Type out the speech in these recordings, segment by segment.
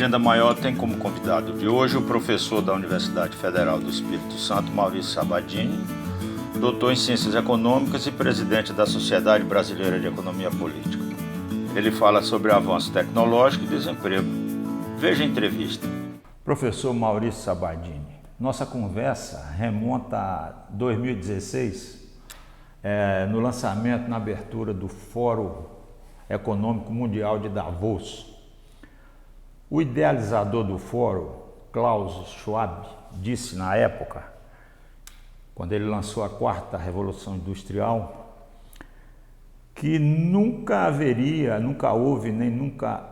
Agenda Maior tem como convidado de hoje o professor da Universidade Federal do Espírito Santo, Maurício Sabadini, doutor em Ciências Econômicas e presidente da Sociedade Brasileira de Economia Política. Ele fala sobre avanço tecnológico e desemprego. Veja a entrevista. Professor Maurício Sabadini, nossa conversa remonta a 2016, no lançamento, na abertura do Fórum Econômico Mundial de Davos. O idealizador do fórum, Klaus Schwab, disse na época, quando ele lançou a quarta revolução industrial, que nunca houve, nem nunca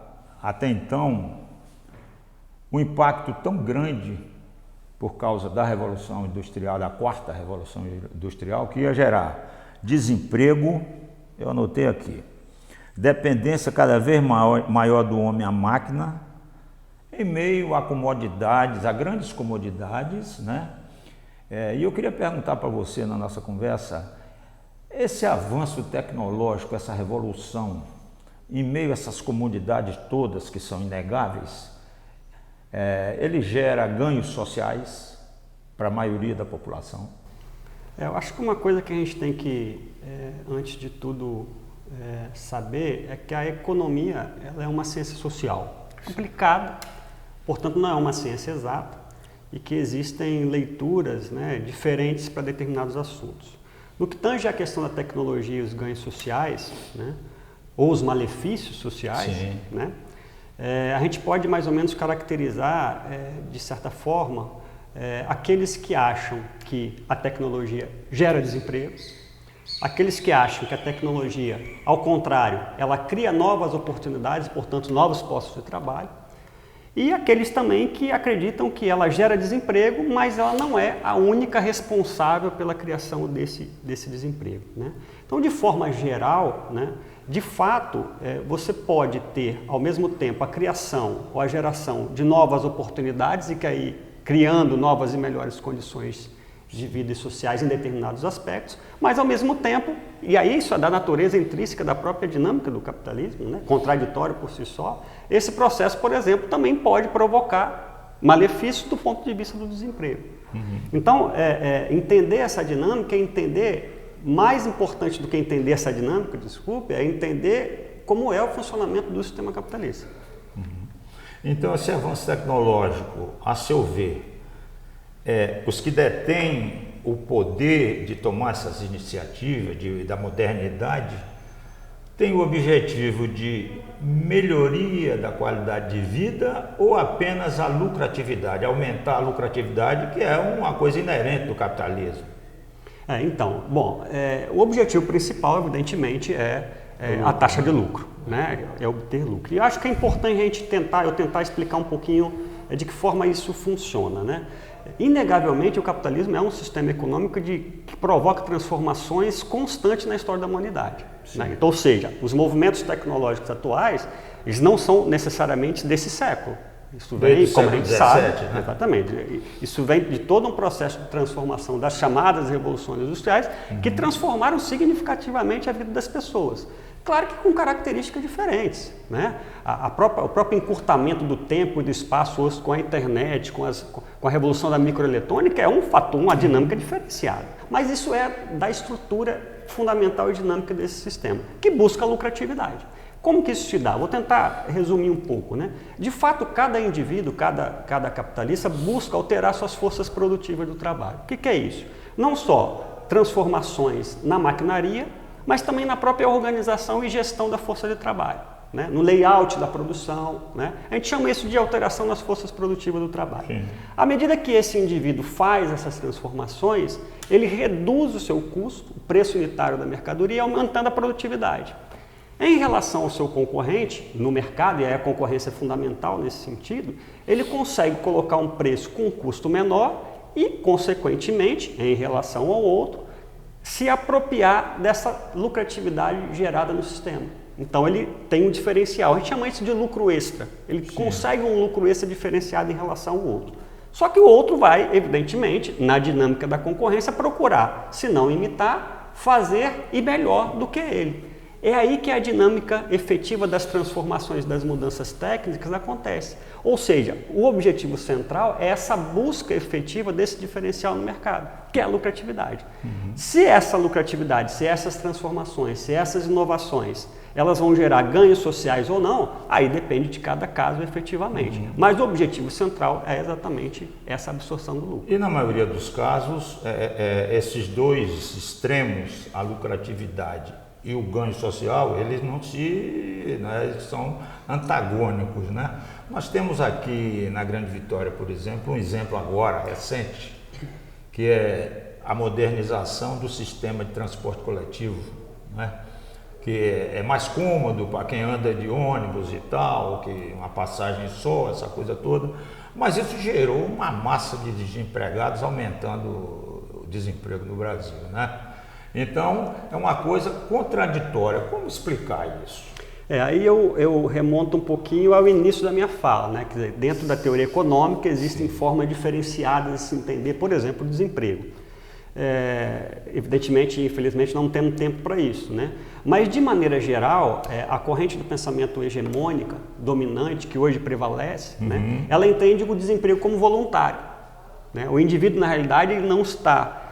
até então, um impacto tão grande por causa da revolução industrial, da quarta revolução industrial, que ia gerar desemprego, eu anotei aqui, dependência cada vez maior do homem à máquina, em meio a comodidades, a grandes comodidades, né? E eu queria perguntar para você na nossa conversa, esse avanço tecnológico, essa revolução, em meio a essas comodidades todas que são inegáveis, ele gera ganhos sociais para a maioria da população? Eu acho que uma coisa que a gente tem que, antes de tudo, saber é que a economia ela é uma ciência social complicada, portanto não é uma ciência exata e que existem leituras, né, diferentes para determinados assuntos. No que tange à questão da tecnologia e os ganhos sociais, né, ou os malefícios sociais, né, a gente pode mais ou menos caracterizar, de certa forma, aqueles que acham que a tecnologia gera desemprego, aqueles que acham que a tecnologia, ao contrário, ela cria novas oportunidades, portanto, novos postos de trabalho, e aqueles também que acreditam que ela gera desemprego, mas ela não é a única responsável pela criação desse desemprego, né? Então, de forma geral, né, de fato, você pode ter, ao mesmo tempo, a criação ou a geração de novas oportunidades e que aí, criando novas e melhores condições de vida e sociais em determinados aspectos, mas ao mesmo tempo, e aí isso é da natureza intrínseca da própria dinâmica do capitalismo, né, contraditório por si só, esse processo, por exemplo, também pode provocar malefícios do ponto de vista do desemprego. Então, entender essa dinâmica é entender, mais importante do que entender essa dinâmica, desculpe, é entender como é o funcionamento do sistema capitalista. Então, esse avanço tecnológico, a seu ver, os que detêm o poder de tomar essas iniciativas da modernidade têm o objetivo de melhoria da qualidade de vida ou apenas a lucratividade, aumentar a lucratividade, que é uma coisa inerente do capitalismo? O objetivo principal, evidentemente, é a taxa de lucro, né? É obter lucro. E eu acho que é importante a gente tentar explicar um pouquinho de que forma isso funciona, né? Inegavelmente, o capitalismo é um sistema econômico que provoca transformações constantes na história da humanidade, né? Então, ou seja, os movimentos tecnológicos atuais, eles não são necessariamente desse século. Isso vem, como a gente sabe, né? Exatamente. Isso vem de todo um processo de transformação das chamadas revoluções industriais que transformaram significativamente a vida das pessoas. Claro que com características diferentes, né? O próprio encurtamento do tempo e do espaço hoje com a internet, com a revolução da microeletrônica é um fator, uma dinâmica diferenciada. Mas isso é da estrutura fundamental e dinâmica desse sistema, que busca a lucratividade. Como que isso se dá? Vou tentar resumir um pouco, né? De fato, cada indivíduo, cada capitalista busca alterar suas forças produtivas do trabalho. O que é isso? Não só transformações na maquinaria, mas também na própria organização e gestão da força de trabalho, né? No layout da produção, né? A gente chama isso de alteração nas forças produtivas do trabalho. Sim. À medida que esse indivíduo faz essas transformações, ele reduz o seu custo, o preço unitário da mercadoria, aumentando a produtividade. Em relação ao seu concorrente no mercado, e a concorrência é fundamental nesse sentido, ele consegue colocar um preço com um custo menor e, consequentemente, em relação ao outro, se apropriar dessa lucratividade gerada no sistema. Então ele tem um diferencial, a gente chama isso de lucro extra. Ele consegue um lucro extra diferenciado em relação ao outro. Só que o outro vai, evidentemente, na dinâmica da concorrência, procurar, se não imitar, fazer e melhor do que ele. É aí que a dinâmica efetiva das transformações, das mudanças técnicas acontece. Ou seja, o objetivo central é essa busca efetiva desse diferencial no mercado, que é a lucratividade. Se essa lucratividade, se essas transformações, se essas inovações, elas vão gerar ganhos sociais ou não, aí depende de cada caso efetivamente. Mas o objetivo central é exatamente essa absorção do lucro. E na maioria dos casos, esses dois extremos, a lucratividade e o ganho social, eles eles são antagônicos, né? Nós temos aqui na Grande Vitória, por exemplo, um exemplo agora, recente, que é a modernização do sistema de transporte coletivo, né? Que é mais cômodo para quem anda de ônibus e tal, que uma passagem só, essa coisa toda, mas isso gerou uma massa de desempregados, aumentando o desemprego no Brasil, né? Então, é uma coisa contraditória. Como explicar isso? Aí eu remonto um pouquinho ao início da minha fala, né? Quer dizer, dentro da teoria econômica existem formas diferenciadas de se entender, por exemplo, o desemprego. Evidentemente, infelizmente, não temos tempo para isso, né? Mas, de maneira geral, a corrente do pensamento hegemônica, dominante, que hoje prevalece, né? Ela entende o desemprego como voluntário, né? O indivíduo, na realidade, ele não está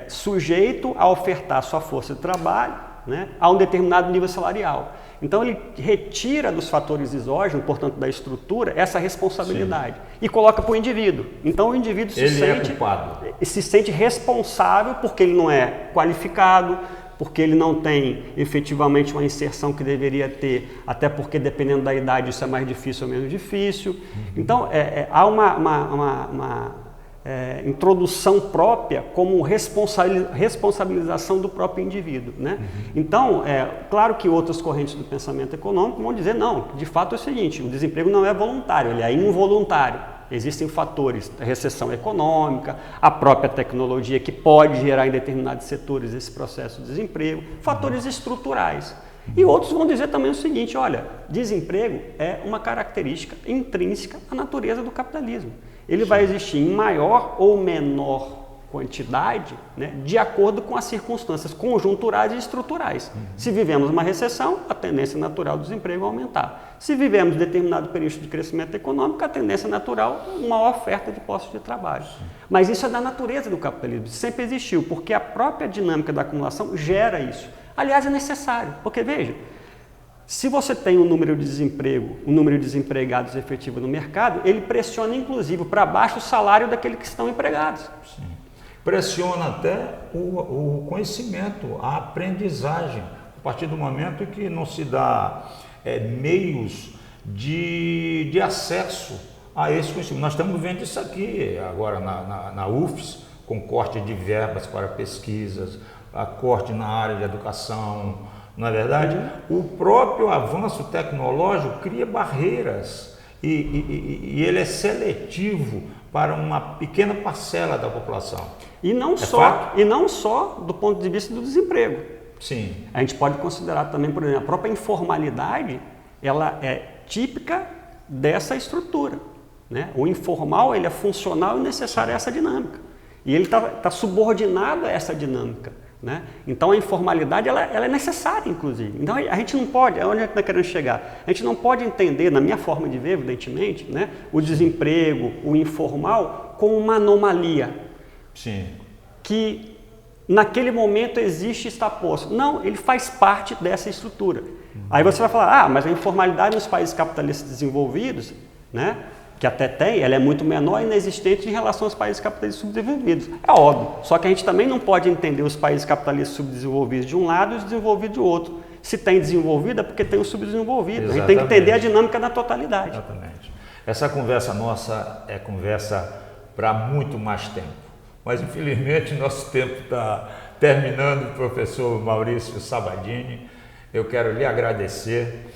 sujeito a ofertar sua força de trabalho, né, a um determinado nível salarial. Então ele retira dos fatores exógenos, portanto da estrutura, essa responsabilidade. Sim. E coloca para o indivíduo. Então o indivíduo se sente responsável porque ele não é qualificado, porque ele não tem efetivamente uma inserção que deveria ter, até porque dependendo da idade isso é mais difícil ou menos difícil. Então há uma introdução própria como responsabilização do próprio indivíduo, né? Então, claro que outras correntes do pensamento econômico vão dizer não, de fato é o seguinte, o desemprego não é voluntário, ele é involuntário. Existem fatores, a recessão econômica, a própria tecnologia que pode gerar em determinados setores esse processo de desemprego, fatores estruturais. E outros vão dizer também o seguinte, olha, desemprego é uma característica intrínseca à natureza do capitalismo. Ele vai existir em maior ou menor quantidade, né, de acordo com as circunstâncias conjunturais e estruturais. Se vivemos uma recessão, a tendência natural do desemprego é aumentar. Se vivemos determinado período de crescimento econômico, a tendência natural é uma oferta de postos de trabalho. Mas isso é da natureza do capitalismo, sempre existiu, porque a própria dinâmica da acumulação gera isso. Aliás, é necessário, porque veja, se você tem um número de desemprego, um número de desempregados efetivo no mercado, ele pressiona inclusive para baixo o salário daqueles que estão empregados. Sim. Pressiona até o conhecimento, a aprendizagem, a partir do momento que não se dá meios de acesso a esse conhecimento. Nós estamos vendo isso aqui agora na UFES, com corte de verbas para pesquisas, a corte na área de educação. Não é verdade? O próprio avanço tecnológico cria barreiras e ele é seletivo para uma pequena parcela da população. E não só do ponto de vista do desemprego. Sim. A gente pode considerar também, por exemplo, a própria informalidade, ela é típica dessa estrutura, né? O informal, ele é funcional e necessário a essa dinâmica. E ele está subordinado a essa dinâmica. Né? Então a informalidade ela é necessária, inclusive. Então a gente não pode, onde a gente está querendo chegar? A gente não pode entender, na minha forma de ver, evidentemente, né, o desemprego, o informal, como uma anomalia. Sim. Que naquele momento existe e está posto. Não, ele faz parte dessa estrutura. Aí você vai falar, mas a informalidade nos países capitalistas desenvolvidos, né, que até tem, ela é muito menor e inexistente em relação aos países capitalistas subdesenvolvidos. É óbvio, só que a gente também não pode entender os países capitalistas subdesenvolvidos de um lado e os desenvolvidos do outro. Se tem desenvolvido é porque tem o subdesenvolvido. Exatamente. A gente tem que entender a dinâmica da totalidade. Exatamente. Essa conversa nossa é conversa para muito mais tempo. Mas, infelizmente, nosso tempo está terminando, professor Maurício Sabadini. Eu quero lhe agradecer.